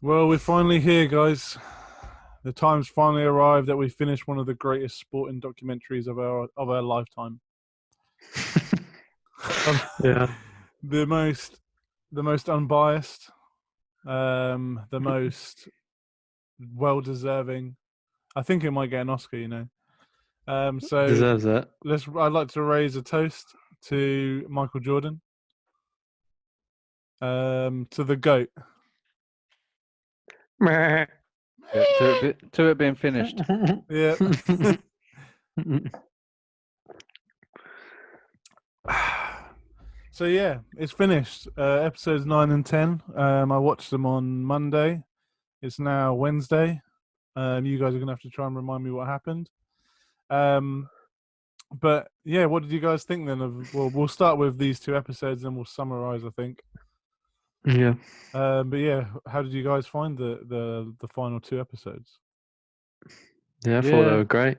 Well, we're finally here, guys. The time's finally arrived that we finish one of the greatest sporting documentaries of our lifetime. Yeah. the most, the most unbiased, the most well deserving. I think it might get an Oscar. So Deserves that. I'd like to raise a toast to Michael Jordan, to the goat. Yeah, to it being finished. Yeah. So yeah, it's finished. Episodes 9 and 10. I watched them on Monday. It's now Wednesday. You guys are gonna have to try and remind me what happened. But yeah, what did you guys think then? Well, we'll start with these two episodes and we'll summarize, I think. Yeah. But yeah, how did you guys find the final two episodes? Yeah, I thought they Yeah. were great.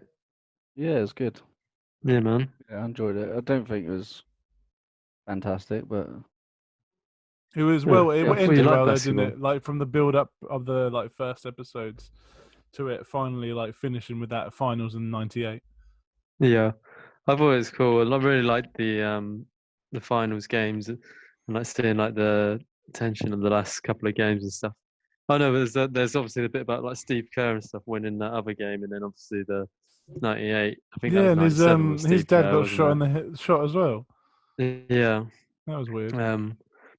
Yeah, it's good. Yeah, man. Yeah, I enjoyed it. I don't think it was fantastic, but It was Yeah, it I thought you ended liked well though, didn't basketball. it? Like from the build up of the first episodes to it finally finishing with that finals in '98. Yeah, I thought it was cool. I really liked the finals games and like seeing like the tension of the last couple of games and stuff. I know there's obviously a bit about like Steve Kerr and stuff winning that other game, and then obviously the '98. I think that Yeah, was and '97 with his Steve dad Kerr, got wasn't shot in the shot as well. it? Yeah. That was weird.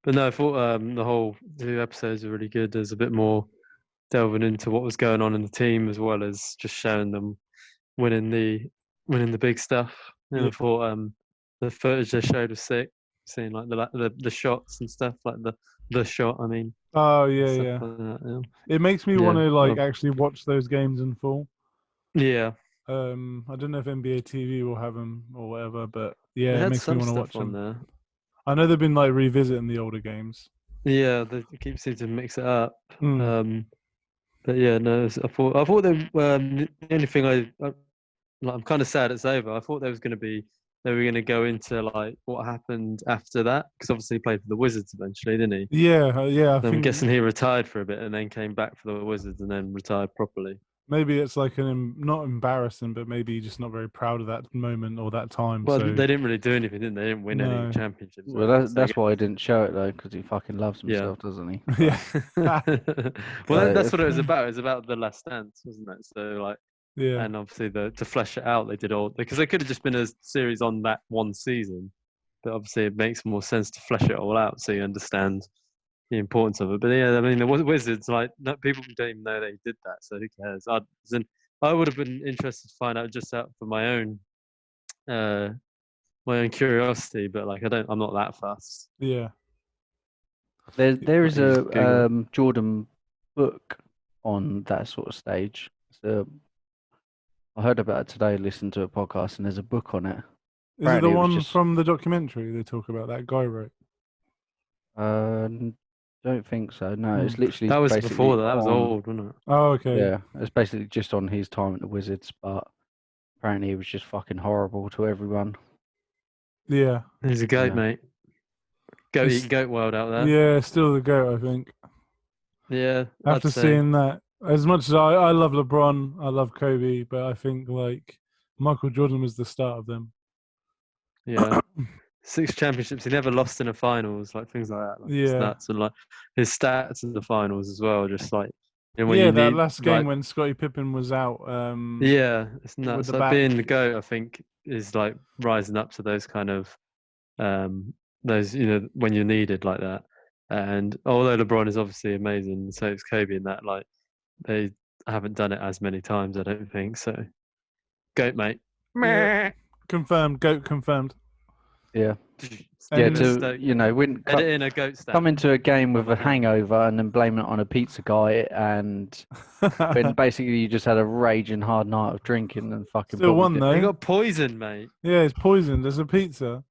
But no, I thought the whole two episodes were really good. There's a bit more delving into what was going on in the team as well as just showing them winning the winning the big stuff. And Yeah. I thought the footage they showed was sick. Seeing like the shots and stuff, like the shot. I mean, Oh and yeah, stuff yeah. like that. It makes me Yeah, want to yeah, actually watch those games in full. yeah. I don't know if NBA TV will have them or whatever, but They yeah, it had makes me some want to stuff watch on them. there. I know they've been revisiting the older games. Yeah, they keep seeming to mix it up. Mm. But yeah, no, I thought the only thing I'm kind of sad it's over. I thought they were going to go into like what happened after that because obviously he played for the Wizards eventually, didn't he? Yeah, yeah. I I'm think guessing he retired for a bit and then came back for the Wizards and then retired properly. maybe it's not embarrassing, but maybe just not very proud of that moment or that time. Well, So they didn't really do anything, didn't they? They didn't win any no, championships or well, anything. So I that's why I didn't show it though, because he fucking loves yeah. himself, doesn't he? yeah, Well, that's If, what it was about. It was about the Last Dance, wasn't it? So like, yeah, and obviously to flesh it out, they did all because they could have just been a series on that one season, but obviously it makes more sense to flesh it all out so you understand the importance of it. But yeah, I mean, the Wizards, like, no, people don't even know they did that, so who cares? I would have been interested to find out just out for uh, my own curiosity, but like, I'm not that fast. yeah. there Like, is you just a Google. Jordan book on that sort of stage. I heard about it today, listened to a podcast, and there's a book on it. Is it the Apparently, it was one just from the documentary they talk about that guy wrote? don't think so. No, it's literally That was basically before that. That was on. old, wasn't it? Oh, okay. Yeah, it's basically just on his time at the Wizards, but apparently it was just fucking horrible to everyone. Yeah. He's a goat, Yeah. mate. Goat It's- eating goat world out there. Yeah, still the goat, I think. Yeah, I'd After say. seeing that, as much as I love LeBron, I love Kobe, but I think Michael Jordan was the start of them. Yeah. 6 championships. He never lost in the finals, like things like that. Like it's Yeah. nuts. And like his stats in the finals as well, just like when Yeah, you that need last game like when Scottie Pippen was out, yeah, it's with nuts. the Like back. being the GOAT, I think, is like rising up to those kind of those, when you're needed like that. And although LeBron is obviously amazing, so is Kobe in that, like they haven't done it as many times, I don't think. So GOAT, mate. Yeah. Confirmed, goat confirmed. Yeah. And Yeah, Famous to Stoke. win, Edit in a goat stat. come into a game with Love a a goat. hangover and then blame it on a pizza guy, and when basically you just had a raging hard night of drinking and fucking still probably won did. though. He got poisoned, mate. Yeah, it's poisoned. There's a pizza.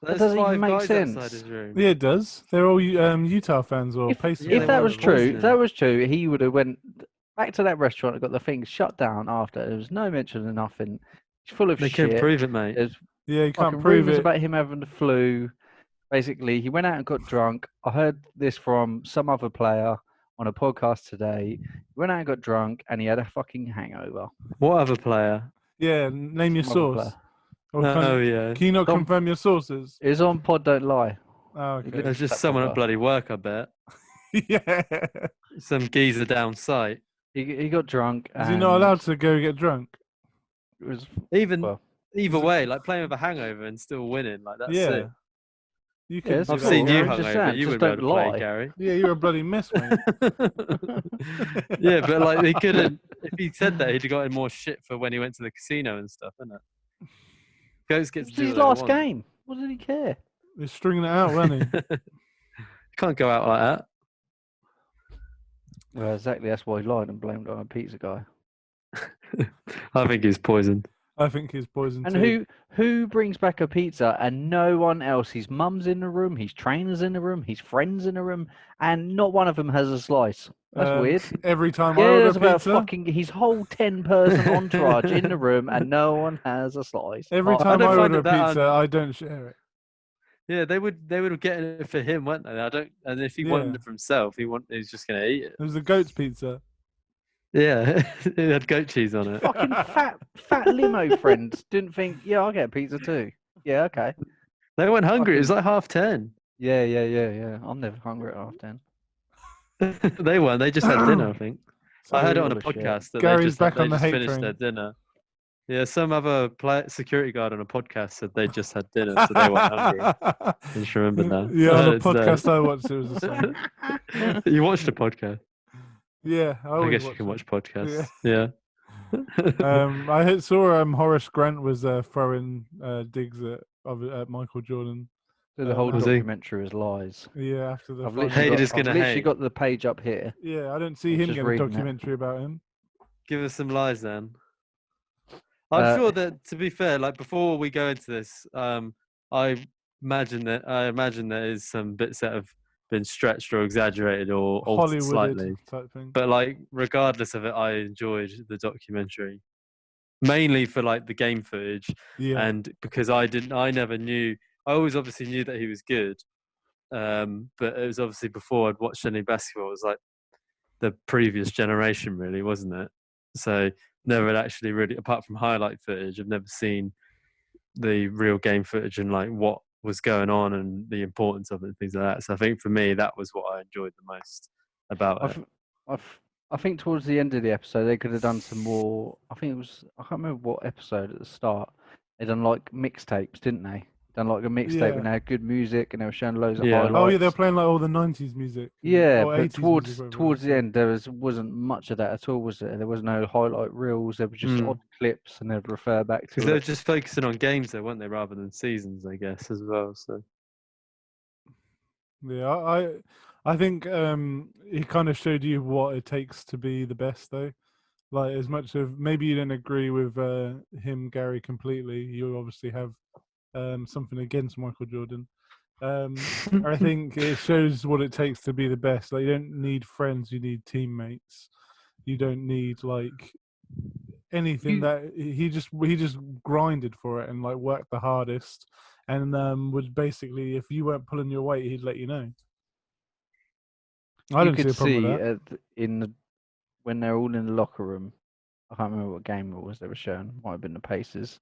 That There's doesn't even 5 make guys outside sense. his room. Yeah, it does. They're all Utah fans or If Pacers Yeah, if they that fans. was wanted to true, poison if that him. was true, he would have went back to that restaurant and got the thing shut down after. There was no mention of nothing. It's full of They couldn't shit. prove it, mate. There's Yeah, you can't fucking prove rumors it. about him having the flu. Basically, he went out and got drunk. I heard this from some other player. on a podcast today. He went out and got drunk, and he had a fucking hangover. What other player? Yeah, name your Some other source. player. Or Oh yeah, can you not Tom- confirm your sources? It was on Pod Don't Lie. Oh, He okay. there's just that someone at podcast. bloody work. I bet Yeah. some geezer down site. He got drunk. Is he not and allowed to go get drunk? It was Even well, either Is it- way, like playing with a hangover and still winning, like that's Yeah. sick. You yeah, could it's do I've that, cool. seen you Gary. I'm just hungover, saying, but you just wouldn't be able to don't play, lie. Gary. Yeah, you're a bloody mess, mate. Yeah, but like he couldn't. If he said that, he'd have gotten more shit for when he went to the casino and stuff, isn't it? Goats It get to was do his what they last want. game. What did he care? He's stringing it out, wasn't he? You can't go out like that. Well, exactly. That's why he lied and blamed it on a pizza guy. I think he's poisoned. I think he's poisoned And too. who brings back a pizza and no one else? His mum's in the room, his trainer's in the room, his friends in the room, and not one of them has a slice. That's weird. Every time I Yeah, order there's about pizza, fucking his whole 10-person entourage in the room, and no one has a slice. every Apart time don't I find order it that pizza, I don't share it. Yeah, they would get it for him, weren't they? I don't. And if he Yeah. wanted it for himself, he's just gonna eat it. It was the goat's pizza. Yeah, it had goat cheese on it. Fucking fat limo friends didn't think, yeah, I'll get a pizza too. Yeah, okay. They weren't hungry. It was Fucking- like 10:30. Yeah. I'm never hungry at half 10. They weren't. They just had dinner, I think. I heard it on a Bullshit. podcast that Gary's back they on the just hate finished train. their dinner. Yeah, some other security guard on a podcast said they just had dinner, so they weren't hungry. I just remembered that. Yeah, I on heard the it today. podcast I watched, it was the same. You watched a podcast? Yeah, I I always guess you can watch watch podcasts. Yeah. I saw Horace Grant was throwing digs at Michael Jordan. So the whole Was he? documentary is lies. Yeah, after the I've final. literally, Haters got, I've gonna literally hate. got the page up here. Yeah, I don't see I was him just getting a reading it. documentary about him. Give us some lies then. I'm sure that, to be fair, like before we go into this, I imagine there is some bits that have been stretched or exaggerated or altered Hollywooded slightly. type thing. But like, regardless of it, I enjoyed the documentary mainly for like the game footage, Yeah, and because I never knew. I always obviously knew that he was good, but it was obviously before I'd watched any basketball. It was like the previous generation, really, wasn't it? So never had actually really, apart from highlight footage, I've never seen the real game footage and like what was going on and the importance of it and things like that. So I think for me, that was what I enjoyed the most about it. I think towards the end of the episode they could have done some more. I can't remember what episode at the start. They done like mixtapes, didn't they? Done like a mixtape Yeah. and they had good music and they were showing loads of Yeah. highlights. Oh yeah, they're playing like all the '90s music. Yeah, or but 80s towards music, whatever towards it the was. end wasn't much of that at all, was there? There was no highlight reels. There were just Mm. odd clips, and they'd refer back to Because they were it. just focusing on games, though, weren't they, rather than seasons, I guess, as well. So Yeah, I think he kind of showed you what it takes to be the best, though. Like, as much of maybe you don't agree with him, Gary, completely. You obviously have something against Michael Jordan. I think it shows what it takes to be the best. Like, you don't need friends; you need teammates. You don't need like anything that he just grinded for it and like worked the hardest, and would basically, if you weren't pulling your weight, he'd let you know. I You don't see could a problem with that. when they're all in the locker room. I can't remember what game it was they were showing. Might have been the Pacers.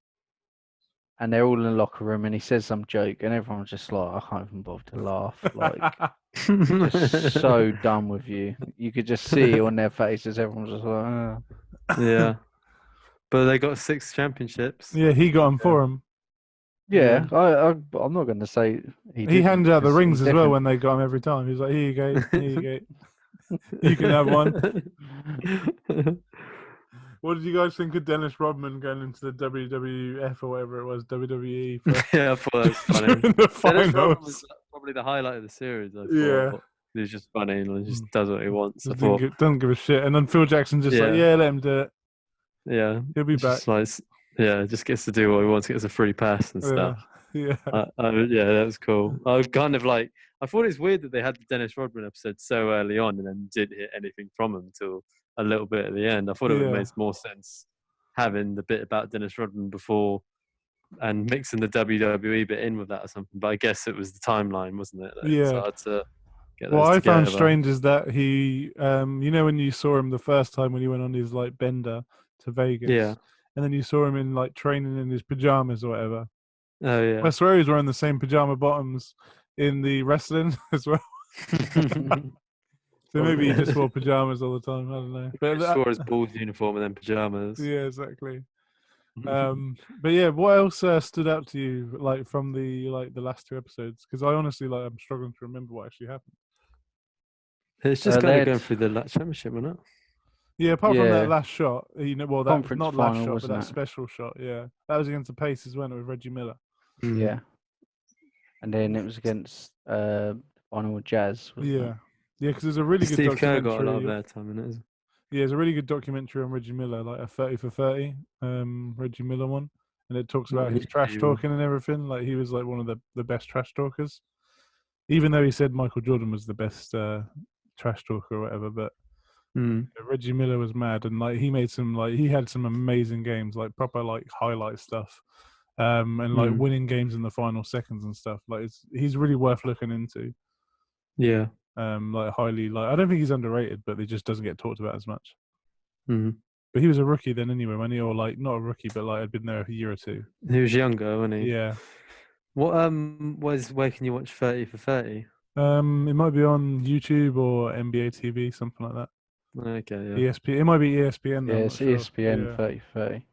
And they're all in the locker room, and he says some joke, and everyone's just like, I can't even bother to laugh. Like, just so done with you. You could just see on their faces, everyone's just like, yeah, but they got 6 championships. Yeah, he got him for him. Yeah, I'm not going to say He didn't, handed out the 'cause he rings as well definitely- when they got him every time. He was like, "Here you go, here you go. You can have one." What did you guys think of Dennis Rodman going into the WWF or whatever it was, WWE? For, Yeah, I thought that was funny. during the Dennis Rodman finals? was probably the highlight of the series. I thought. Yeah. He's just funny and he just does what he wants. I Just thought, doesn't give a shit. And then Phil Jackson just like, Yeah. yeah, let him do it. yeah, He'll be it's back. just like, just gets to do what he wants, gets a free pass and Yeah, stuff. yeah. Yeah, that was cool. I was kind of like, I thought it's weird that they had the Dennis Rodman episode so early on and then didn't hit anything from him until a little bit at the end. I thought it would Yeah. make more sense having the bit about Dennis Rodman before and mixing the WWE bit in with that or something. But I guess it was the timeline, wasn't it? That Yeah. decided to get What those I found together. strange is that he, when you saw him the first time when he went on his like bender to Vegas, Yeah. and then you saw him in like training in his pajamas or whatever. Oh yeah. I swear he was wearing the same pajama bottoms in the wrestling as well. So maybe he just wore pajamas all the time. I don't know. But But just wore his Bulls uniform and then pajamas. yeah, exactly. But yeah, what else stood out to you like from the last 2 episodes? Because I honestly I'm struggling to remember what actually happened. It's just They kind of had going through the championship, wasn't it? Yeah, apart from that Yeah. last shot, well, that Conference not last final, shot, but wasn't that it? special shot. Yeah, that was against the Pacers, wasn't it, with Reggie Miller? Yeah. And then it was against final with Jazz, wasn't Yeah, it? yeah, because there's a really good Steve Kerr got a lot of documentary. airtime in it. Yeah, there's a really good documentary on Reggie Miller, like a 30 for 30, Reggie Miller one, and it talks Not about on his trash YouTube. talking and everything. Like he was like one of the best trash talkers, even though he said Michael Jordan was the best trash talker or whatever. But Reggie Miller was mad, and like he had some amazing games, like proper like highlight stuff, and like winning games in the final seconds and stuff. Like he's really worth looking into. Yeah. Like highly I don't think he's underrated, but he just doesn't get talked about as much. But he was a rookie then anyway, when he, or like not a rookie, but like had been there a year or two. He was younger, wasn't he? Yeah. What where can you watch 30 for 30? It might be on YouTube or NBA TV, something like that. Okay, yeah. ESPN. It might be ESPN. Though, Yeah, I'm it's not sure. ESPN Yeah. 30.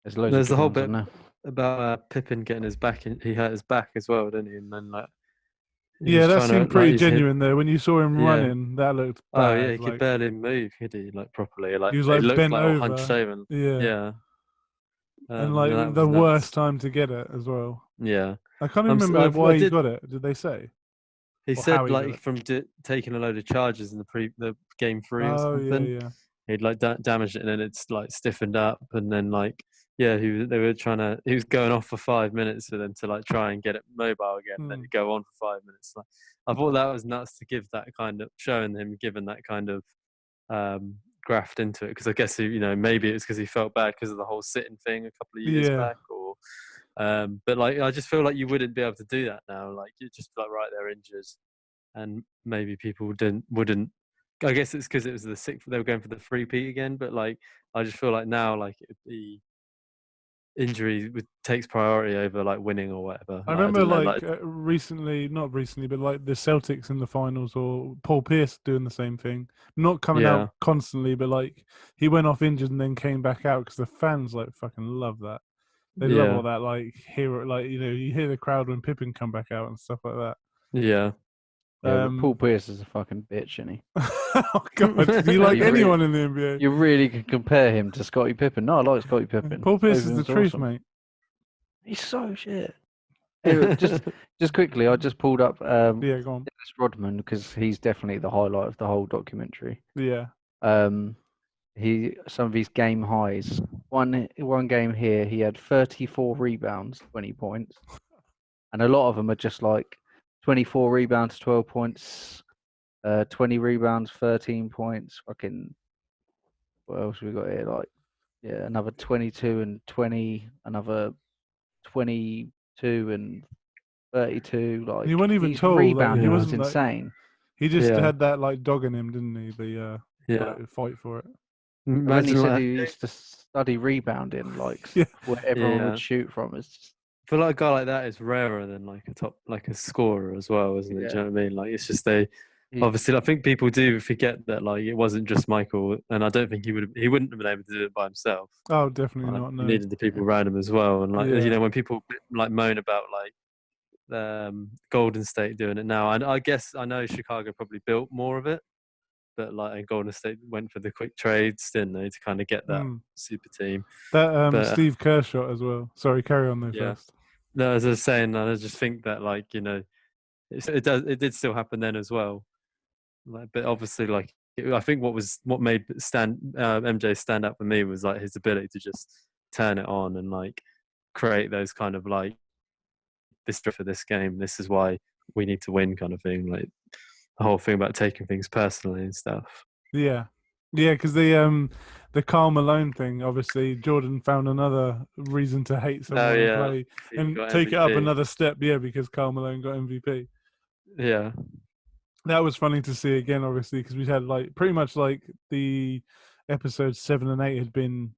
There's loads There's of the good whole ones bit on there. about Pippen getting his back in. He hurt his back as well, didn't he? And then like Yeah, that seemed pretty he's hit. genuine though. When you saw him Yeah. running, that looked bad. Oh yeah, he could like barely move, could he? Like properly. Like he was it like looked bent like all hunched over. over. Yeah. Yeah. And No, like that the was nuts. worst time to get it as well. Yeah. I can't even remember why he got it. Did they say? He Or how said he got like it? from taking a load of charges in the game 3 or Oh something. yeah. He'd like damaged it and then it's like stiffened up and then like they were he was going off for 5 minutes for them to like try and get it mobile again and then he'd go on for 5 minutes. Like, I thought that was nuts to give that kind of showing him given that kind of graft into it because I guess maybe it's because he felt bad because of the whole sitting thing a couple of years back or but like I just feel like you wouldn't be able to do that now. Like you're just like right there injured and maybe people wouldn't. I guess it's because it was the sixth. They were going for the 3-peat again, but like I just feel like now, like the injury takes priority over like winning or whatever. I Like, remember don't know, not recently, but like the Celtics in the finals or Paul Pierce doing the same thing. Not coming Yeah. out constantly, but like he went off injured and then came back out because the fans like fucking love that. They love all that like hero, like you hear the crowd when Pippen come back out and stuff like that. Yeah. Yeah, but Paul Pierce is a fucking bitch, isn't he? Oh god, do you like anyone in the NBA? You really can compare him to Scottie Pippen. No, I like Scottie Pippen. Paul Pierce is Both of the them's truth, awesome. mate. He's so shit. Anyway, just quickly, I just pulled up Yeah, go on. Dennis Rodman because he's definitely the highlight of the whole documentary. Yeah. Some of his game highs. One game here, he had 34 rebounds, 20 points, and a lot of them are just like 24 rebounds, 12 points, 20 rebounds, 13 points. Fucking, what else we got here? Like, yeah, another 22 and 20, another 22 and 32. Like, He wasn't even his tall. rebounding He was wasn't like, insane. he just had that like dog in him, didn't he? The fight for it. When he said he used to study rebounding, like where everyone would shoot from, it's just. I feel like a guy like that is rarer than like a scorer as well, isn't it? Do you know what I mean? Like it's just obviously I think people do forget that like it wasn't just Michael, and I don't think he wouldn't have been able to do it by himself. Oh, definitely not. No. He needed the people around him as well, and like when people like moan about like Golden State doing it now, I guess I know Chicago probably built more of it, but like Golden State went for the quick trades, didn't they, to kind of get that super team. That Steve Kerr shot as well. Sorry, carry on though first. No, as I was saying, I just think that like it did still happen then as well. Like, but obviously, like I think what made MJ stand out for me was like his ability to just turn it on and like create those kind of like this for this game. This is why we need to win, kind of thing. Like the whole thing about taking things personally and stuff. Yeah, because the Karl Malone thing. Obviously, Jordan found another reason to hate someone and play and take it up another step. Yeah, because Karl Malone got MVP. Yeah. that was funny to see again, obviously, because we had like pretty much like the episodes 7 and 8 had been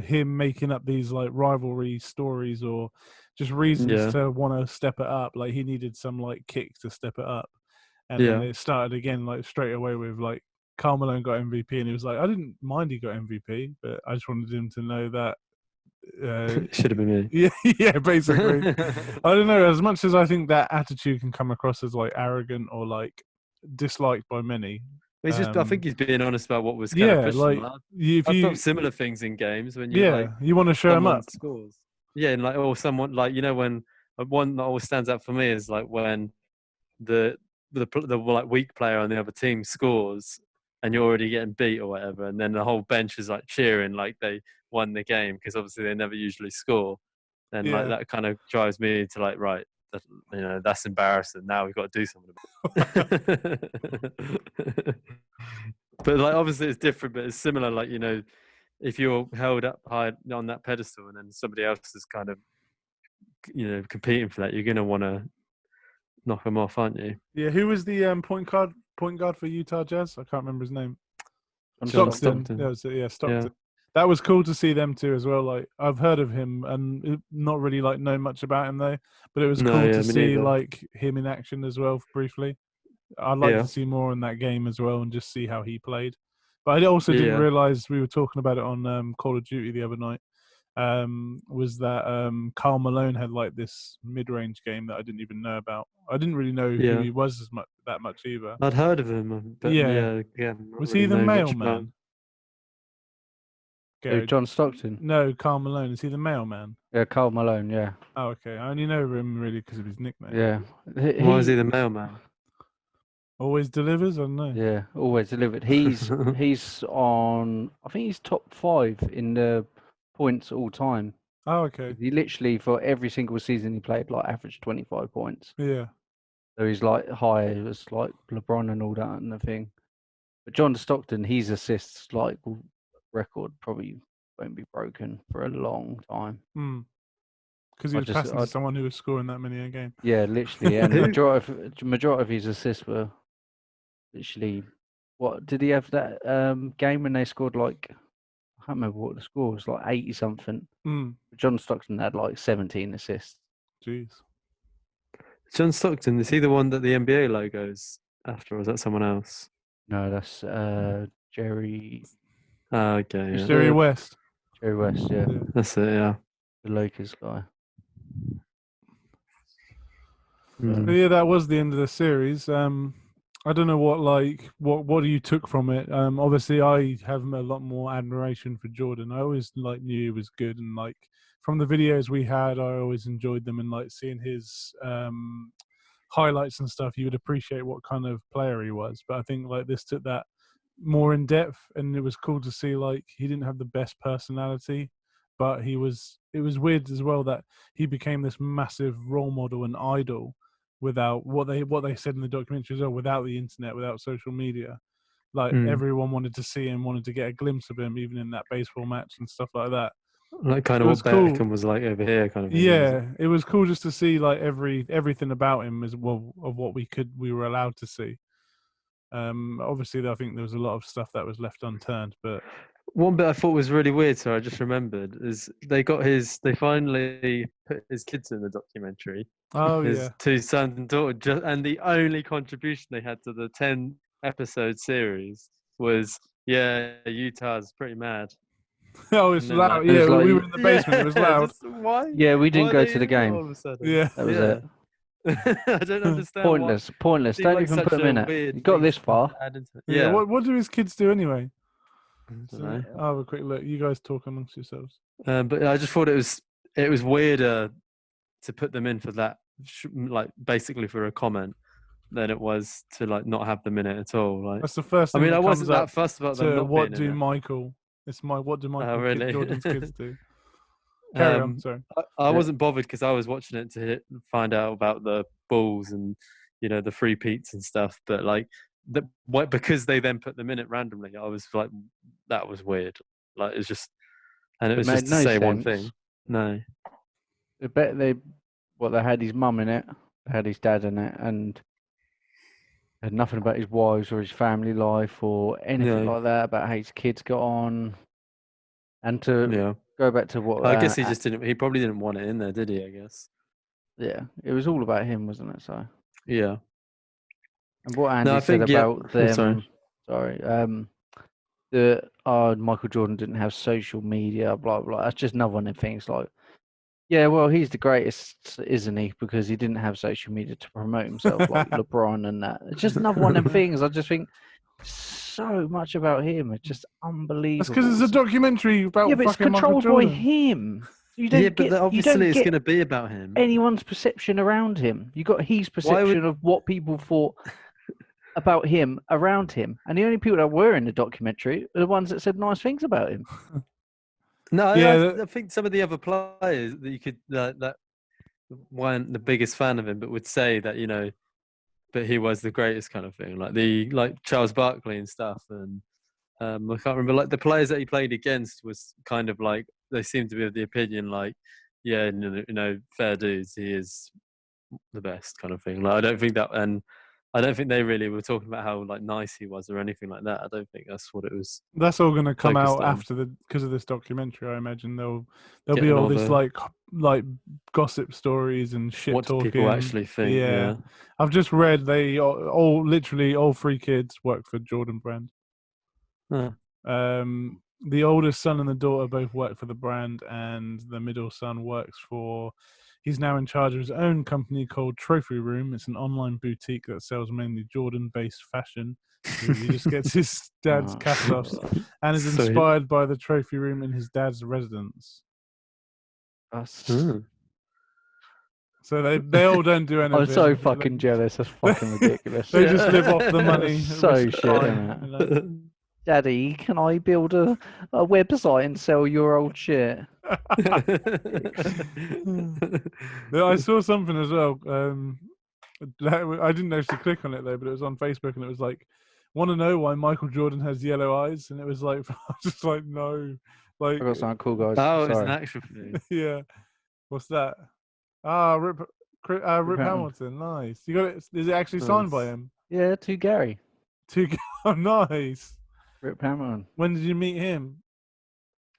him making up these like rivalry stories or just reasons Yeah, to want to step it up. Like he needed some like kick to step it up, and then yeah. it started again like straight away with like Karl Malone got MVP, and he was like, I didn't mind he got MVP, but I just wanted him to know that. It should have been Yeah, yeah, basically. me. I don't know. As much as I think that attitude can come across as like arrogant or like disliked by many. It's just, I think he's being honest about what was kind of Yeah, pushing. like Like, if I've felt you, similar things in games when you like yeah, you want to show him someone up. scores. Yeah, and like or someone like when one that always stands out for me is like when the the like weak player on the other team scores and you're already getting beat or whatever, and then the whole bench is like cheering like they won the game because obviously they never usually score, and like Yeah, that kind of drives me to like right, that, that's embarrassing. Now we've got to do something about it. But like obviously it's different, but it's similar. Like if you're held up high on that pedestal and then somebody else is kind of competing for that, you're gonna want to knock them off, aren't you? yeah. Who was the point guard for Utah Jazz? I can't remember his name. John Stockton. Stockton. Yeah, yeah, Yeah. Stockton. That was cool to see them too as well. Like I've heard of him and not really like know much about him though, but it was No, cool yeah, to me see neither. like him in action as well briefly. I'd like to Yeah. see more in that game as well and just see how he played. But I also didn't Yeah. realize we were talking about it on Call of Duty the other night. Was that Karl Malone had like this mid-range game that I didn't even know about. I didn't really know who Yeah. he was that much either. I'd heard of him, but Yeah, yeah, again, not was he really the know much about mailman? him. Who, Garrett? John Stockton? No, Karl Malone. Is he the mailman? Yeah, Karl Malone. Yeah, Oh, okay. I only know him really because of his nickname. yeah. Why is he the mailman? Always delivers. I don't know. Yeah, always delivered. He's on. I think he's top 5 in the points all time. Oh, okay. He literally for every single season he played like averaged 25 points. Yeah. So he's like high as like LeBron and all that and the thing. But John Stockton, his assists like record probably won't be broken for a long time. Because he I was just, passing to someone who was scoring that many a game. yeah, literally, and Who? majority of his assists were literally. What did he have that game when they scored like? I can't remember what the score was, like 80 something. John Stockton had like 17 assists. Jeez. John Stockton, is he the one that the NBA logo's after, or is that someone else? No, that's Jerry. Oh, okay, It's yeah. Jerry West. Jerry West, yeah, That's it, yeah. the Lakers guy. But yeah, that was the end of the series. I don't know what you took from it. Obviously, I have a lot more admiration for Jordan. I always like knew he was good, and like from the videos we had, I always enjoyed them, and like seeing his highlights and stuff, you would appreciate what kind of player he was. But I think like this took that more in depth, and it was cool to see like he didn't have the best personality, but he was. It was weird as well that he became this massive role model and idol without what they said in the documentary as well, without the internet, without social media. Like everyone wanted to see him, wanted to get a glimpse of him, even in that baseball match and stuff like that. Like kind It of was what cool. Beckham was like over here, kind of thing. Yeah, it was cool just to see like everything about him as well of what we were allowed to see. Obviously, I think there was a lot of stuff that was left unturned, but One bit I thought was really weird, so I just remembered, is they finally put his kids in the documentary, oh his yeah, 2 sons and daughter, and the only contribution they had to the 10-episode series was, yeah, Utah's pretty mad. oh it's And then like, loud. It Yeah, was we like, were in the basement. It was yeah, loud. just why? yeah, we Why didn't are go they to the in it all game. of a sudden? Yeah, That was Yeah. it. I don't understand why. Pointless. Seemed Don't like even put such them a in it. weird You got thing this to have far. to add into it. yeah. Yeah. What do his kids do anyway? I don't So, know. I'll have a quick look. You guys talk amongst yourselves. But I just thought it was weirder to put them in for that, like basically for a comment, than it was to like not have them in it at all. Like, That's the first I thing mean, I that comes wasn't up that fussed about them to not what being in do it. Michael. It's what do Oh, Michael really? Jordan's kids do? Carry on. Sorry. I Yeah. wasn't bothered because I was watching it to find out about the balls and the free peats and stuff. But like, because they then put them in it randomly, I was like, that was weird. Like it's just, and it It was made just to no say one sense. thing. No. I bet they had his mum in it, they had his dad in it, and Had nothing about his wives or his family life or anything No. like that, about how his kids got on. And to Yeah. go back to what, I guess he just didn't. He probably didn't want it in there, did he? I guess. yeah, it was all about him, wasn't it? So, Yeah. and what No, Andy I said think. Yeah. about Oh, sorry. them, sorry, Michael Jordan didn't have social media, blah blah. That's just another one of the things. Like, yeah, well, he's the greatest, isn't he? Because he didn't have social media to promote himself, like LeBron and that. It's just another one of them things. I just think so much about him. It's just That's because it's unbelievable. a documentary about Yeah, but it's fucking Michael controlled by Jordan. him. So you Yeah, don't but get obviously it's going to be about him. anyone's perception around him. You got his perception of what people thought about him around him, and the only people that were in the documentary are the ones that said nice things about him. No, Yeah, I think some of the other players that you could that weren't the biggest fan of him, but would say that but he was the greatest kind of thing, like Charles Barkley and stuff, and I can't remember like the players that he played against was kind of like they seemed to be of the opinion like, yeah, fair dudes, he is the best kind of thing. Like I don't think that, and I don't think they really were talking about how like nice he was or anything like that. I don't think that's what it was that's all going to come focused out on. after because of this documentary. I imagine there'll be Getting all all this the like gossip stories and shit what do people talking. actually think? Yeah, Yeah. I've just read they literally all three kids work for Jordan Brand. Huh. The oldest son and the daughter both work for the brand, and the middle son works for. He's now in charge of his own company called Trophy Room. It's an online boutique that sells mainly Jordan-based fashion. So he just gets his dad's cast-offs and is Sweet. inspired by the Trophy Room in his dad's residence. Hmm. So they all don't do anything. I'm so fucking jealous. That's fucking ridiculous. They just live off the money. So shit, isn't it? Daddy, can I build a website and sell your old shit? I saw something as well. I didn't actually click on it though, but it was on Facebook, and it was like, "Want to know why Michael Jordan has yellow eyes?" And it was like, I was just like, no, like, I got something cool, guys. Oh, it's an Sorry. actual thing. yeah. What's that? Ah, Rip Hamilton. Hamilton. Nice. You got it. Is it actually signed by Nice. him? Yeah, to Gary. Oh, nice. Rip Hamilton. When did you meet him?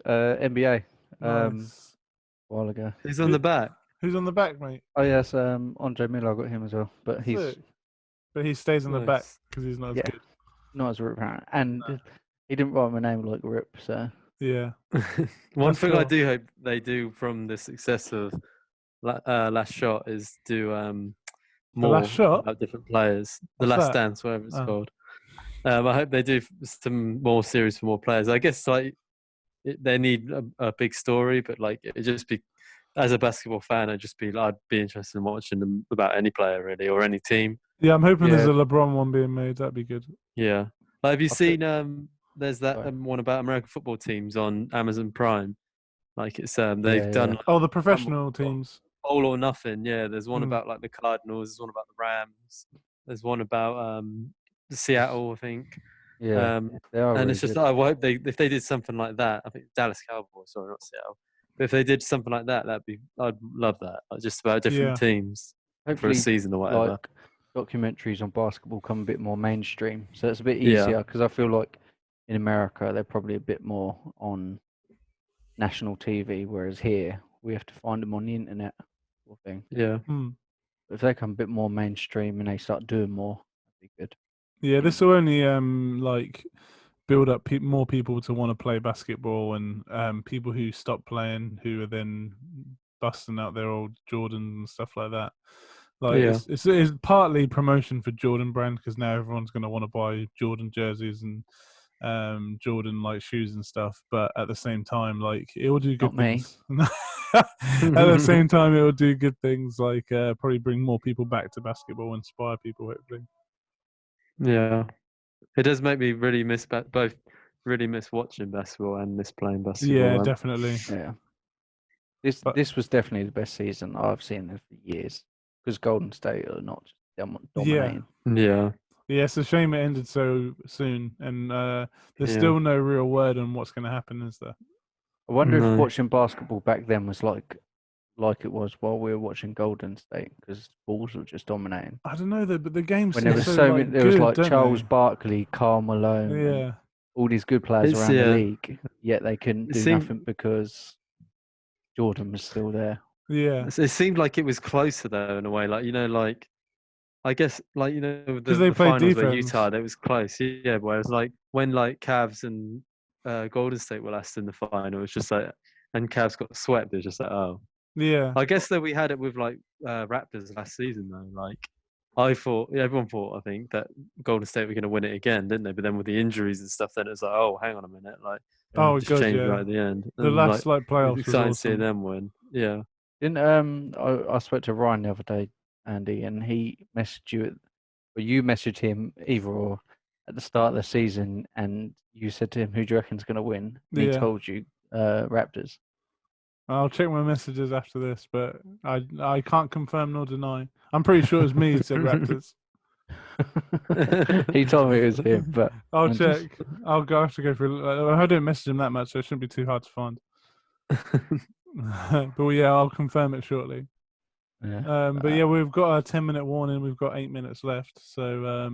NBA. Nice. A while ago. He's on the back. Who's on the back, mate? Oh yes, Andre Miller. I got him as well, but he's Sick. But he stays on the back Nice. because he's not as Yeah. good. not as Rip Hamilton, and he didn't write my name like Rip. So Yeah. One That's thing I cool. do hope they do from the success of Last Shot is do more Last Shot? about different players. The What's Last that? Dance, whatever it's Oh. called. I hope they do some more series for more players. I guess like they need a big story, but like it just be as a basketball fan, I'd be interested in watching them about any player really or any team. Yeah, I'm hoping there's Yeah. a LeBron one being made. That'd be good. Yeah. Like, have you I think- seen there's that Sorry. one about American football teams on Amazon Prime. Like it's they've Yeah, done yeah. like, Oh, the professional teams. all or nothing. Yeah, there's one Mm. about like the Cardinals. There's one about the Rams. There's one about Seattle, I think. Yeah, they are And really it's just good. I hope if they did something like that. I think Dallas Cowboys, sorry, not Seattle. But if they did something like that, I'd love that. Like, just about different teams for a Hopefully, season or whatever. like documentaries on basketball come a bit more mainstream, so it's a bit Yeah. easier because I feel like in America they're probably a bit more on national TV, whereas here we have to find them on the internet. Sort of thing. Yeah. Mm. If they come a bit more mainstream and they start doing more, that'd be good. Yeah, this will only like build up more people to want to play basketball, and people who stop playing who are then busting out their old Jordans and stuff like that. Like Yeah. it's partly promotion for Jordan Brand because now everyone's going to want to buy Jordan jerseys and Jordan like shoes and stuff. But at the same time, like it will do good Not me. things. At the same time, it will do good things like probably bring more people back to basketball, inspire people hopefully. Yeah. It does make me really miss both. Really miss watching basketball and miss playing basketball. Yeah, definitely. Yeah. But- This was definitely the best season I've seen in years because Golden State are not just dominating. Yeah. Yeah, it's a shame it ended so soon, and there's Yeah. still no real word on what's going to happen, is there? I wonder No. if watching basketball back then was like like it was while we were watching Golden State because Bulls were just dominating. I don't know though, but the games When seem there was so so many, like there was good, like don't Charles they? Barkley, Karl Malone, and Yeah, all these good players It's around the league, yet they couldn't It do seemed nothing because Jordan was still there. yeah, it seemed like it was closer though in a way. Like like I guess like because they the played finals where defense. Utah, that was close. Yeah, whereas like when like Cavs and Golden State were last in the final, it's just like and Cavs got swept. It's just like oh, Yeah, I guess that we had it with like Raptors last season though. Like I thought, everyone thought, I think that Golden State were going to win it again, didn't they? But then with the injuries and stuff, then it's like, oh, hang on a minute, like Yeah. oh just god, changed yeah. right at the end, The and like last like it was playoffs was exciting seeing awesome. them win. Yeah, Didn't I spoke to Ryan the other day, Andy, and he messaged you, or you messaged him either or at the start of the season, and you said to him, "Who do you reckon's going to win?" And he Yeah, told you, Raptors. I'll check my messages after this, but I can't confirm nor deny. I'm pretty sure it was me who said Raptors. He told me it was him, but I'll I just check. I'll go have to go through. I don't message him that much, so it shouldn't be too hard to find. But yeah, I'll confirm it shortly. yeah. But yeah, we've got a 10-minute warning. We've got 8 minutes left. So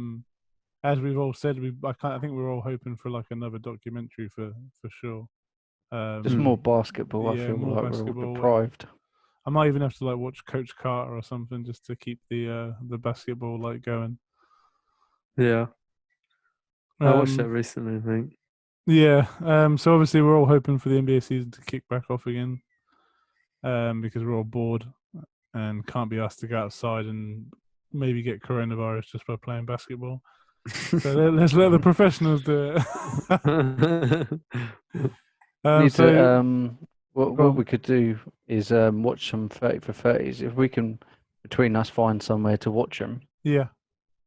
as we've all said, I think we're all hoping for like another documentary for sure. Just more basketball. I Yeah, feel more like we're all basketball. deprived. I might even have to like watch Coach Carter or something just to keep the basketball like going. yeah. I watched that Um, recently. I think. yeah. So obviously we're all hoping for the NBA season to kick back off again. Because we're all bored and can't be asked to go outside and maybe get coronavirus just by playing basketball. So let's let the professionals do it. Need to So go what on. we could do is watch some 30 for 30s. If we can between us find somewhere to watch them, Yeah,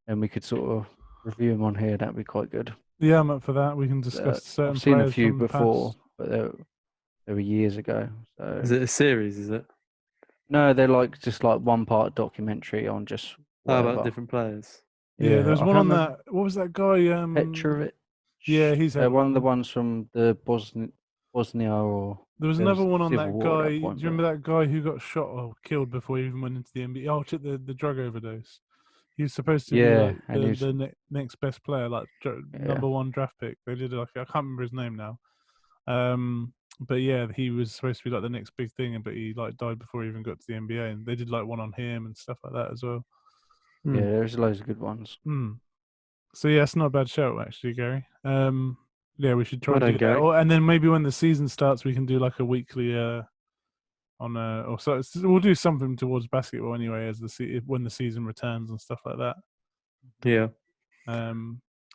and we could sort of review them on here, that'd be quite good. yeah, I'm up for that. We can discuss I've certain seen a players few from the before, past. but they were years ago. Is So it a series? Is it? no, they're like just like one part documentary on just How about whatever. different players? Yeah, Yeah, there's I one can't on remember that. What was that guy? Petrovic. Yeah, he's had One of the one. ones from the Bosnia or There was there another was one on civil that war at guy. that Do you point, but remember that guy who got shot or killed before he even went into the NBA? Oh, took the drug overdose. He was supposed to be yeah, like and he was next best player, like yeah. number one draft pick. They did like I can't remember his name now. But yeah, he was supposed to be like the next big thing, but he like died before he even got to the NBA. And they did like one on him and stuff like that as well. Yeah, Hmm. there's loads of good ones. So yeah, it's not a bad shout actually, Gary. Yeah, we should try Well and done, do that. Gary. And then maybe when the season starts, we can do like a weekly or so we'll do something towards basketball anyway as when the season returns and stuff like that. Yeah.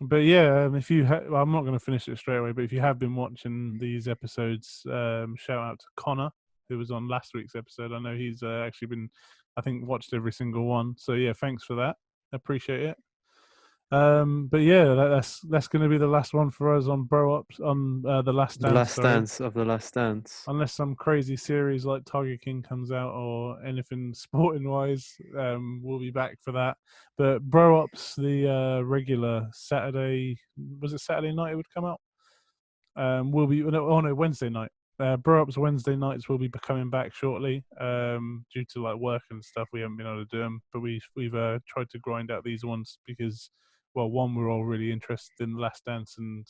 But yeah, if you well, I'm not going to finish it straight away, but if you have been watching these episodes, shout out to Connor who was on last week's episode. I know he's actually been, I think, watched every single one. So yeah, thanks for that. Appreciate it. But yeah, that's going to be the last one for us on Bro Ups on the Last The Dance. last Sorry, dance of the last dance. unless some crazy series like Tiger King comes out or anything sporting wise, we'll be back for that. But Bro Ups, the regular Saturday, was it Saturday night it would come out? Will be no Wednesday night. Bro Ups Wednesday nights will be coming back shortly. Due to like work and stuff, we haven't been able to do them, but we've tried to grind out these ones because, well, one, we're all really interested in the Last Dance, and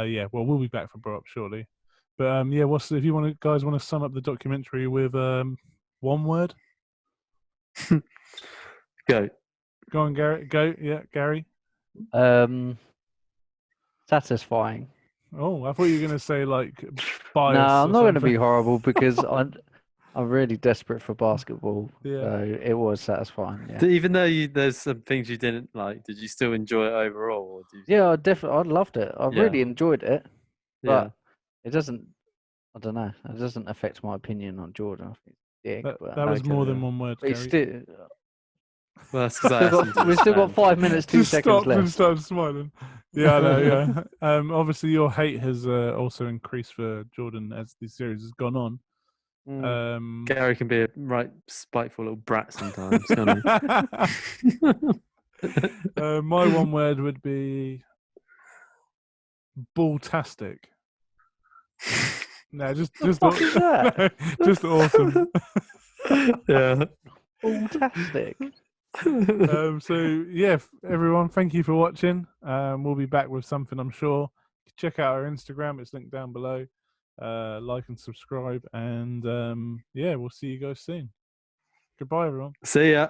yeah, well, we'll be back for Bro Up shortly. But yeah, if you guys want to sum up the documentary with one word? Go. Go on, Gary. Go, yeah, Gary. Satisfying. Oh, I thought you were gonna say like No, bias I'm or not going to something. be horrible because I'm really desperate for basketball. Yeah. So it was satisfying. Yeah. Even though there's some things you didn't like, did you still enjoy it overall? Or do you, Yeah, I loved it. I really Yeah. enjoyed it, yeah. but it doesn't. I don't know. It doesn't affect my opinion on Jordan. I think he's a dick, but That no was more than to. one word, But he's Gary. still. Well, that's because I asked him to We've still got expand. 5 minutes, 2 Just seconds stopped and left. started smiling. Yeah, I know. Yeah. Obviously, your hate has also increased for Jordan as the series has gone on. Gary can be a right spiteful little brat sometimes, can't he? My one word would be balltastic. No, just fuck is that? no, just awesome. Yeah. Fantastic. So yeah, everyone, thank you for watching. We'll be back with something, I'm sure. Check out our Instagram; it's linked down below. Like and subscribe, and yeah, we'll see you guys soon. Goodbye, everyone. See ya.